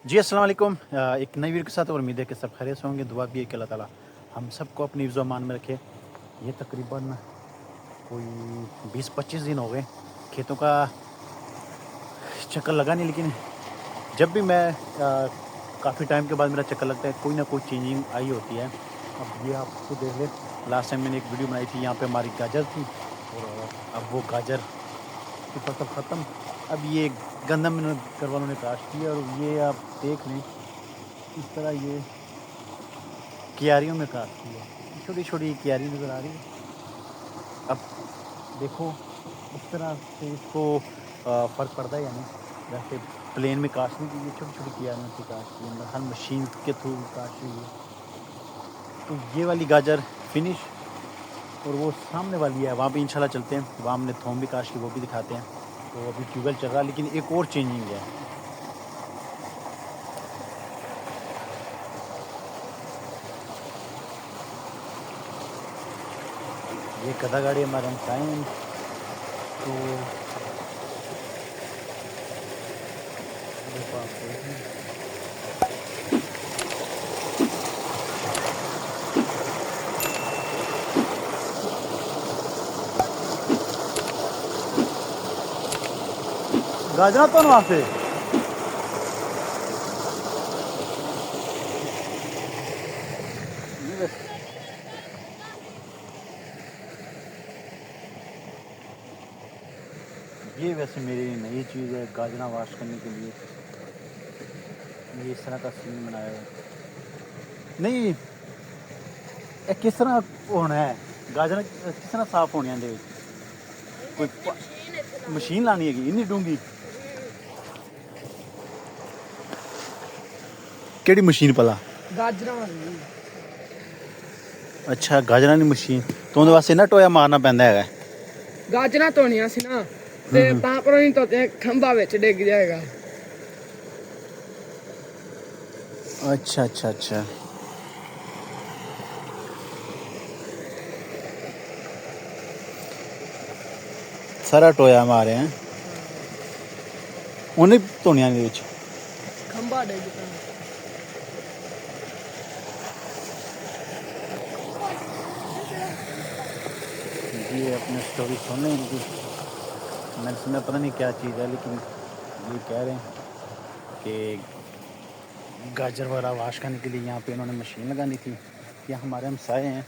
جی السلام علیکم، ایک نئی ویڈیو کے ساتھ، اور امید ہے کہ سب خیریت سے ہوں گے۔ دعا بھی ہے کہ اللہ تعالیٰ ہم سب کو اپنی حفظ و امان میں رکھے۔ یہ تقریباً کوئی 20-25 دن ہو گئے کھیتوں کا چکر لگا نہیں، لیکن جب بھی میں کافی ٹائم کے بعد میرا چکر لگتا ہے، کوئی نہ کوئی چینجنگ آئی ہوتی ہے۔ اب یہ آپ کو دیکھ لیں، لاسٹ ٹائم میں نے ایک ویڈیو بنائی تھی، یہاں پہ ہماری گاجر تھی، اور اب وہ گاجر کی فصل ختم۔ اب یہ گندم گھر والوں نے کاشت کی، اور یہ آپ دیکھ لیں کس طرح یہ کیاریوں میں کاشت کی ہے۔ چھوٹی چھوٹی کیاری نظر آ رہی ہے۔ اب دیکھو اس طرح سے اس کو فرق پڑتا ہے یا نہیں۔ ویسے پلین میں کاشتنے کی، یہ چھوٹی چھوٹی کیاریوں سے کاشت کی ہے، ہر مشین کے تھرو کاشت ہوئی ہے۔ تو یہ والی گاجر فنش، اور وہ سامنے والی ہے، وہاں پہ انشاءاللہ چلتے ہیں، وہاں ہم نے تھوم بھی کاشت کی، وہ بھی دکھاتے ہیں۔ تو ابھی ٹیوب ویل چل رہا ہے، لیکن ایک اور چینجنگ ہے۔ یہ گدھا گاڑی ہمارے ہمسائے ہیں، تو دیکھو آپ دیکھ لیں۔ گاجرا تو وہاں سے یہ ویسے میری نئی چیز ہے، گاجرا واش کرنے کے لیے یہ اس طرح کا سین بنایا ہے۔ نہیں کس طرح ہونا ہے گاجر، کس طرح صاف ہونے ہیں؟ کوئی مشین لانی ہے کہ نہیں ڈونگی؟ کیڑی مشین پلا؟ گاجراں والی۔ اچھا گاجراں دی مشین، تو اون دے واسطے نہ ٹویا مارنا پیندا ہے۔ گاجراں دھونیاں سی نا، تے تاں پر نہیں تو کھمبا وچ ڈگ جائے گا۔ اچھا اچھا اچھا، سارا ٹویا مارے ہیں، انہیں دھونیاں دے وچ کھمبا ڈگ پیا۔ یہ اپنے سٹوری سن لیں ان کی۔ میں نے سنا پتہ نہیں کیا چیز ہے، لیکن یہ کہہ رہے ہیں کہ گاجر وغیرہ واش کرنے کے لیے یہاں پہ انہوں نے مشین لگانی تھی۔ یہ ہمارے ہمسائے ہیں،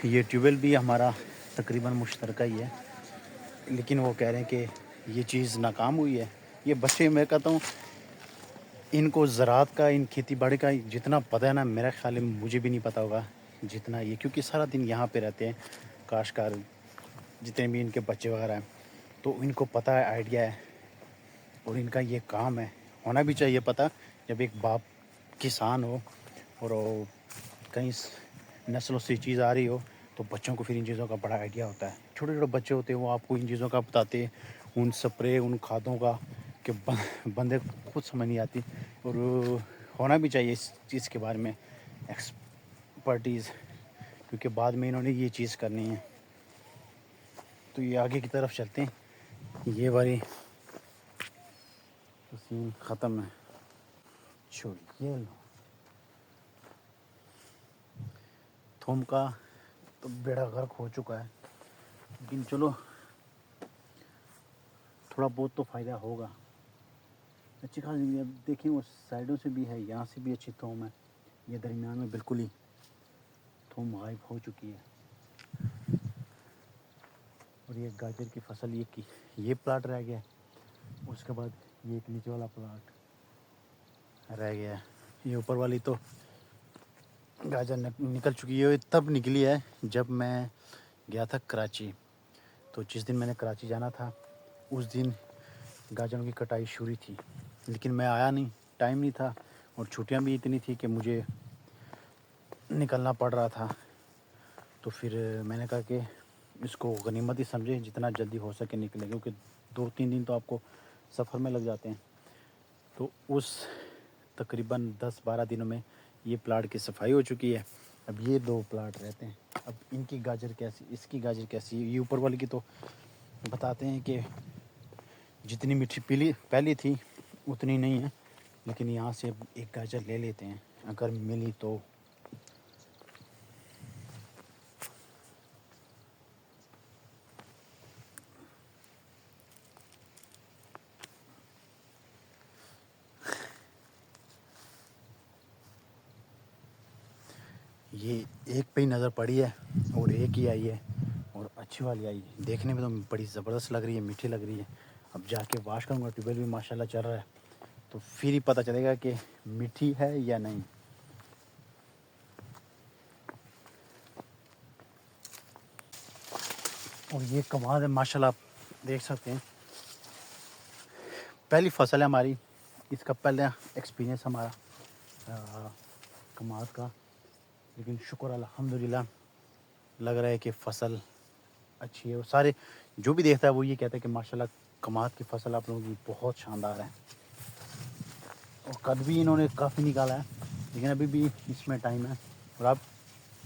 یہ ٹیوب ویل بھی ہمارا تقریباً مشترکہ ہی ہے، لیکن وہ کہہ رہے ہیں کہ یہ چیز ناکام ہوئی ہے۔ یہ بچے، میں کہتا ہوں ان کو زراعت کا، ان کھیتی باڑی کا جتنا پتہ ہے نا، میرا خیال ہے مجھے بھی نہیں پتہ ہوگا جتنا یہ، کیونکہ سارا دن یہاں پہ رہتے ہیں کاشتکار، جتنے بھی ان کے بچے وغیرہ ہیں، تو ان کو پتہ ہے، آئیڈیا ہے، اور ان کا یہ کام ہے، ہونا بھی چاہیے پتہ۔ جب ایک باپ کسان ہو اور وہ کہیں نسلوں سے چیز آ رہی ہو، تو بچوں کو پھر ان چیزوں کا بڑا آئیڈیا ہوتا ہے۔ چھوٹے چھوٹے بچے ہوتے ہیں، وہ آپ کو ان چیزوں کا بتاتے ہیں، ان سپرے، ان کھادوں کا، کہ بندے خود سمجھ نہیں آتی، اور ہونا بھی چاہیے اس چیز کے بارے میں ایکسپرٹیز، کیونکہ بعد میں انہوں نے یہ چیز کرنی ہے۔ تو یہ آگے کی طرف چلتے ہیں، یہ والی سین ختم ہے، چھوڑیے۔ تھوم کا تو بیڑا غرق ہو چکا ہے، لیکن چلو تھوڑا بہت تو فائدہ ہوگا۔ اچھی خاصی، اب دیکھیں وہ سائڈوں سے بھی ہے، یہاں سے بھی اچھی تھوم ہے، یہ درمیان میں بالکل ہی تھوم غائب ہو چکی ہے۔ اور یہ گاجر کی فصل، یہ پلاٹ رہ گیا ہے، اس کے بعد یہ ایک نیچے والا پلاٹ رہ گیا ہے۔ یہ اوپر والی تو گاجر نکل چکی ہے، تب نکلی ہے جب میں گیا تھا کراچی۔ تو جس دن میں نے کراچی جانا تھا، اس دن گاجروں کی کٹائی شروع تھی، لیکن میں آیا نہیں، ٹائم نہیں تھا، اور چھٹیاں بھی اتنی تھی کہ مجھے نکلنا پڑ رہا تھا۔ تو پھر میں نے کہا کہ اس کو غنیمت ہی سمجھیں، جتنا جلدی ہو سکے نکلے، کیونکہ 2-3 دن تو آپ کو سفر میں لگ جاتے ہیں۔ تو اس تقریباً 10-12 دنوں میں یہ پلاٹ کی صفائی ہو چکی ہے۔ اب یہ 2 پلاٹ رہتے ہیں، اب ان کی گاجر کیسی، اس کی گاجر کیسی، یہ اوپر والی کی تو بتاتے ہیں کہ جتنی میٹھی پہلی تھی اتنی نہیں ہے، لیکن یہاں سے ایک گاجر لے لیتے ہیں اگر ملی تو. یہ ایک پہ ہی نظر پڑی ہے اور ایک ہی آئی ہے اور اچھی والی آئی ہے. دیکھنے میں تو بڑی زبردست لگ رہی ہے, میٹھی لگ رہی ہے. اب جا کے واش کروں گا, ٹیوب ویل بھی ماشاء اللہ چل رہا ہے, تو پھر ہی پتہ چلے گا کہ میٹھی ہے یا نہیں. اور یہ کماد ہے ماشاء اللہ, آپ دیکھ سکتے ہیں. پہلی فصل ہے ہماری, اس کا پہلا ایکسپیرینس ہمارا کماد کا. لیکن شکر الحمدللہ لگ رہا ہے کہ فصل اچھی ہے. اور سارے جو بھی دیکھتا ہے وہ یہ کہتا ہے کہ ماشاء اللہ کماد کی فصل آپ لوگوں کی بہت شاندار ہے. اور قد بھی انہوں نے کافی نکالا ہے, لیکن ابھی بھی اس میں ٹائم ہے. اور آپ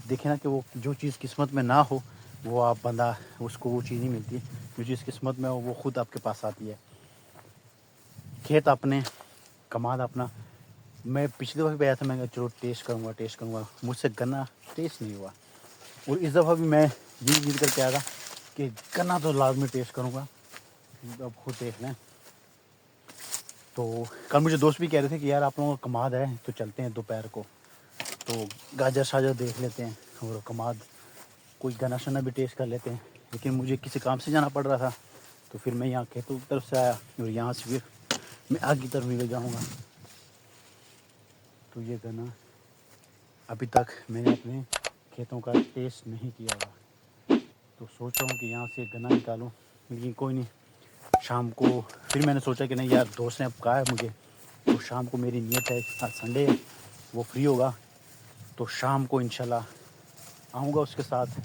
دیکھیں نا کہ وہ جو چیز قسمت میں نہ ہو وہ آپ بندہ اس کو وہ چیز نہیں ملتی. جو چیز قسمت میں ہو وہ خود آپ کے پاس آتی ہے. کھیت اپنے, کماد اپنا. میں پچھلی دفعہ بھی آیا تھا, میں کہا چلو ٹیسٹ کروں گا, مجھ سے گنا ٹیسٹ نہیں ہوا. اور اس دفعہ بھی میں یہ امید کر کے آیا تھا کہ گنا تو لازمی ٹیسٹ کروں گا. اب خود دیکھ لیں. تو کل مجھے دوست بھی کہہ رہے تھے کہ یار آپ لوگوں کا کماد ہے تو چلتے ہیں دوپہر کو, تو گاجر شاجر دیکھ لیتے ہیں اور کماد کوئی گنا شنا بھی ٹیسٹ کر لیتے ہیں. لیکن مجھے کسی کام سے جانا پڑ رہا تھا, تو پھر میں یہاں کھیتوں کی طرف سے آیا اور یہاں سے پھر میں آگ کی طرف نکل جاؤں گا. تو یہ گنا ابھی تک میں نے اپنے کھیتوں کا ٹیسٹ نہیں کیا ہوا, تو سوچ رہا ہوں کہ یہاں سے گنا نکالوں. لیکن کوئی نہیں, شام کو پھر میں نے سوچا کہ نہیں یار دوست نے اب کہا ہے مجھے, تو شام کو میری نیت ہے, آج سنڈے ہے وہ فری ہوگا تو شام کو انشاءاللہ آؤں گا. اس کے ساتھ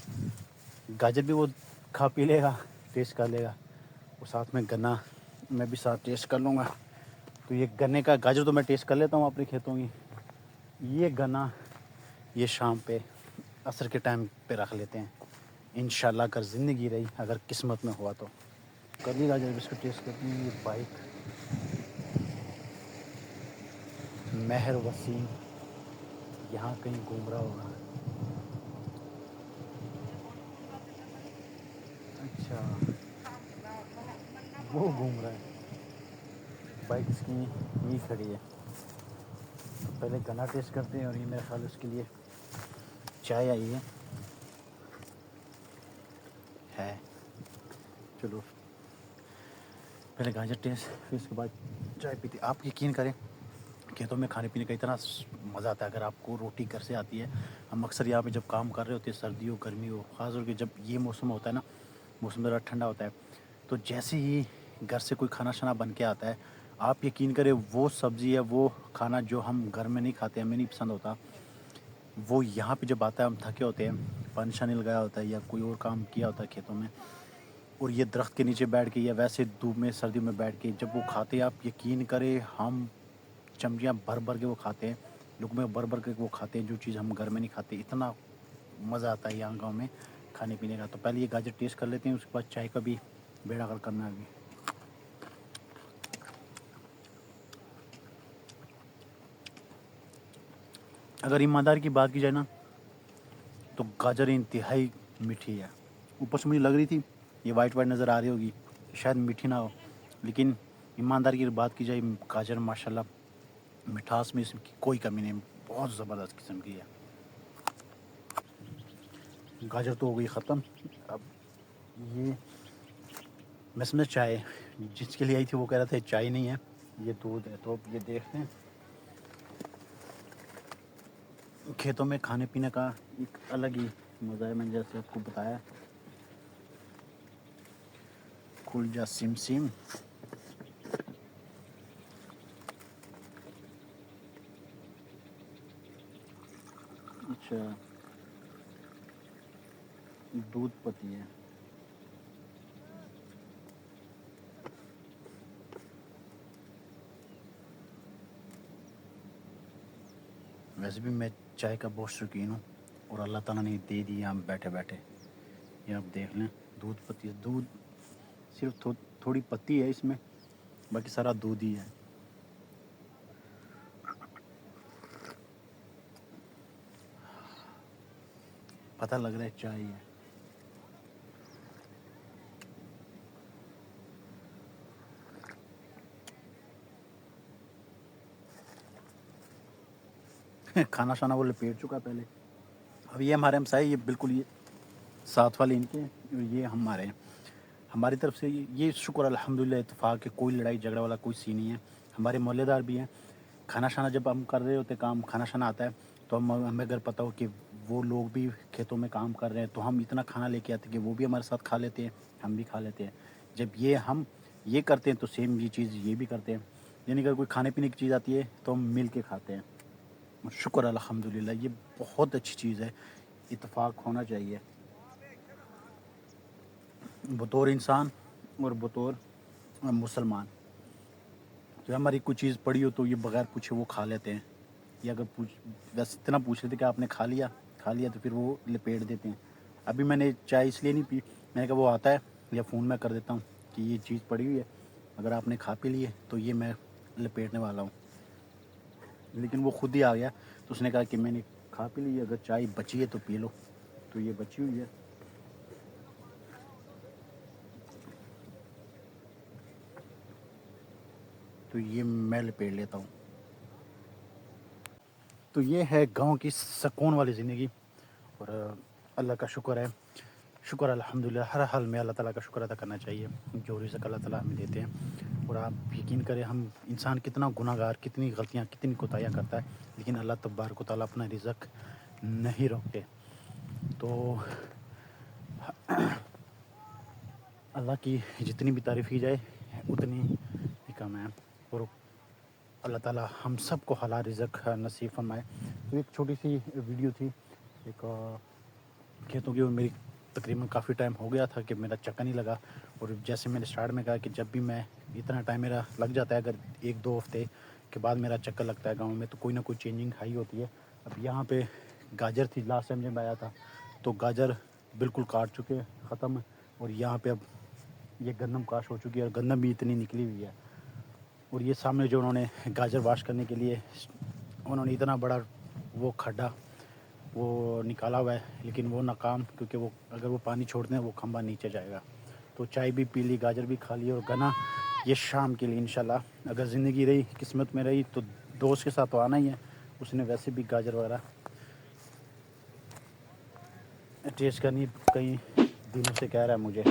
گاجر بھی وہ کھا پی لے گا, ٹیسٹ کر لے گا, اور ساتھ میں گنا میں بھی ساتھ ٹیسٹ کر لوں گا. تو یہ گنے کا گاجر تو میں ٹیسٹ کر لیتا ہوں اپنے کھیتوں کی. یہ گنا یہ شام پہ عصر کے ٹائم پہ رکھ لیتے ہیں انشاءاللہ, اگر زندگی رہی, اگر قسمت میں ہوا تو. کر لی گاجر اس کو ٹیسٹ کرتی ہوں. یہ بائک مہر وسیم یہاں کہیں گھوم رہا ہوگا. اچھا وہ گھوم رہا ہے, بائک اس کی یہیں کھڑی ہے. تو پہلے گنا ٹیسٹ کرتے ہیں, اور یہ میرا خیال اس کے لیے چائے آئی ہے. چلو پہلے گاجر ٹیسٹ, پھر اس کے بعد چائے پیتے. آپ یقین کریں کھیتوں میں کھانے پینے کا اتنا مزہ آتا ہے. اگر آپ کو روٹی گھر سے آتی ہے, ہم اکثر یہاں پہ جب کام کر رہے ہوتے ہیں, سردی ہو گرمی ہو, خاص طور کہ جب یہ موسم ہوتا ہے نا, موسم ذرا ٹھنڈا ہوتا ہے, تو جیسے ہی گھر سے کوئی کھانا شانا بن کے آتا ہے, آپ یقین کریں وہ سبزی ہے, وہ کھانا جو ہم گھر میں نہیں کھاتے, ہمیں نہیں پسند ہوتا, وہ یہاں پہ جب آتا ہے, ہم تھکے ہوتے ہیں, پانی شانی لگایا ہوتا ہے یا کوئی اور کام کیا ہوتا ہے کھیتوں میں, اور یہ درخت کے نیچے بیٹھ کے یا ویسے دھوپ میں سردی میں بیٹھ کے جب وہ کھاتے ہیں, آپ یقین کریں ہم چمچیاں بھر بھر کے وہ کھاتے ہیں, لقمے بھر بھر کے وہ کھاتے ہیں, جو چیز ہم گھر میں نہیں کھاتے. اتنا مزہ آتا ہے یہاں گاؤں میں کھانے پینے کا. تو پہلے یہ گاجر ٹیسٹ کر لیتے ہیں, اس کے بعد چائے کا بھی بیڑا غرق کرنا ہے ابھی. اگر ایمانداری کی بات کی جائے نا, تو گاجر انتہائی میٹھی ہے. اوپر سے مجھے لگ رہی تھی یہ وائٹ وائٹ نظر آ رہی ہوگی, شاید میٹھی نہ ہو, لیکن ایمانداری کی بات کی جائے گاجر ماشاء اللہ مٹھاس میں اس کی کوئی کمی نہیں, بہت زبردست قسم کی ہے. گاجر تو ہو گئی ختم. اب یہ میں سمجھا چائے جس کے لیے آئی تھی وہ کہہ رہا تھا چائے نہیں ہے, یہ دودھ ہے. تو اب یہ دیکھتے ہیں, کھیتوں میں کھانے پینے کا ایک الگ ہی مزہ ہے. میں نے جیسے آپ کو بتایا, کھل جا سم سم. اچھا دودھ پتی ہے. ویسے بھی میں چائے کا بہت شوقین ہوں, اور اللہ تعالیٰ نے دے دی ہم بیٹھے بیٹھے. یہ آپ دیکھ لیں, دودھ پتی ہے, دودھ صرف تھوڑی پتی ہے اس میں, باقی سارا دودھ ہی ہے. پتہ لگ رہا ہے چائے ہے. کھانا شانا وہ لپیٹ چکا پہلے. اب یہ ہمارے ہمسائے یہ بالکل یہ ساتھ والے ان کے ہیں، یہ ہمارے ہیں. ہماری طرف سے یہ شکر الحمدللہ اتفاق کہ کوئی لڑائی جھگڑا والا کوئی سی نہیں ہے. ہمارے محلے دار بھی ہیں. کھانا شانا جب ہم کر رہے ہوتے کام کھانا شانا آتا ہے تو ہمیں اگر پتہ ہو کہ وہ لوگ بھی کھیتوں میں کام کر رہے ہیں تو ہم اتنا کھانا لے کے آتے ہیں کہ وہ بھی ہمارے ساتھ کھا لیتے ہیں، ہم بھی کھا لیتے ہیں. جب ہم یہ کرتے ہیں تو سیم یہ چیز یہ بھی کرتے ہیں. یعنی اگر کوئی کھانے پینے کی چیز آتی ہے تو ہم مل کے کھاتے ہیں. شکر الحمدللہ یہ بہت اچھی چیز ہے. اتفاق ہونا چاہیے بطور انسان اور بطور مسلمان. جو ہماری کوئی چیز پڑی ہو تو یہ بغیر پوچھے وہ کھا لیتے ہیں. یا اگر بس اتنا پوچھ لیتے کہ آپ نے کھا لیا تو پھر وہ لپیٹ دیتے ہیں. ابھی میں نے چائے اس لیے نہیں پی، میں نے کہا وہ آتا ہے یا فون میں کر دیتا ہوں کہ یہ چیز پڑی ہوئی ہے، اگر آپ نے کھا پی لی ہے تو یہ میں لپیٹنے والا ہوں. لیکن وہ خود ہی آ گیا تو اس نے کہا کہ میں نے کھا پی لی ہے، اگر چائے بچی ہے تو پی لو. تو یہ بچی ہوئی ہے تو یہ میں لپیٹ لیتا ہوں. تو یہ ہے گاؤں کی سکون والی زندگی. اور اللہ کا شکر ہے، شکر الحمدللہ. ہر حال میں اللہ تعالیٰ کا شکر ادا کرنا چاہیے جو رزق اللہ تعالیٰ ہمیں دیتے ہیں. اور آپ یقین کریں ہم انسان کتنا گناہ گار، کتنی غلطیاں، کتنی کوتاہیاں کرتا ہے، لیکن اللہ تبارک و تعالیٰ اپنا رزق نہیں روکتے. تو اللہ کی جتنی بھی تعریف کی جائے اتنی ہی کم ہے. اور اللہ تعالیٰ ہم سب کو حلال رزق نصیب فرمائے. تو ایک چھوٹی سی ویڈیو تھی ایک کھیتوں کی. میری تقریباً کافی ٹائم ہو گیا تھا کہ میرا چکر نہیں لگا. اور جیسے میں نے اسٹارٹ میں کہا کہ جب بھی میں اتنا ٹائم میرا لگ جاتا ہے، اگر 1-2 ہفتے کے بعد میرا چکر لگتا ہے گاؤں میں تو کوئی نہ کوئی چینجنگ آئی ہوتی ہے. اب یہاں پہ گاجر تھی لاسٹ ٹائم جب میں آیا تھا تو گاجر بالکل کاٹ چکے ختم. اور یہاں پہ اب یہ گندم کاشت ہو چکی ہے اور گندم بھی اتنی نکلی ہوئی ہے. اور یہ سامنے جو انہوں نے گاجر واش کرنے کے لیے انہوں نے اتنا بڑا وہ کھڈا وہ نکالا ہوا ہے، لیکن وہ ناکام، کیونکہ وہ اگر وہ پانی چھوڑتے ہیں وہ کھمبا نیچے جائے گا. تو چائے بھی پی لی، گاجر بھی کھا لی، اور گنا یہ شام کے لیے انشاءاللہ اگر زندگی رہی، قسمت میں رہی تو دوست کے ساتھ تو آنا ہی ہے. اس نے ویسے بھی گاجر وغیرہ ٹیسٹ کرنی کئی دنوں سے کہہ رہا ہے مجھے.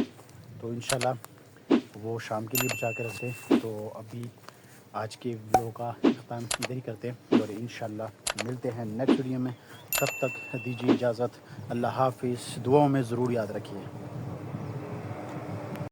تو انشاءاللہ وہ شام کے لیے بچا کے رکھتے ہیں. تو ابھی آج کے ویڈیو کا اختتام ادھر ہی کرتے ہیں اور انشاءاللہ ملتے ہیں نیکسٹ ویڈیو میں. تب تک دیجیے اجازت. اللہ حافظ. دعاؤں میں ضرور یاد رکھیے.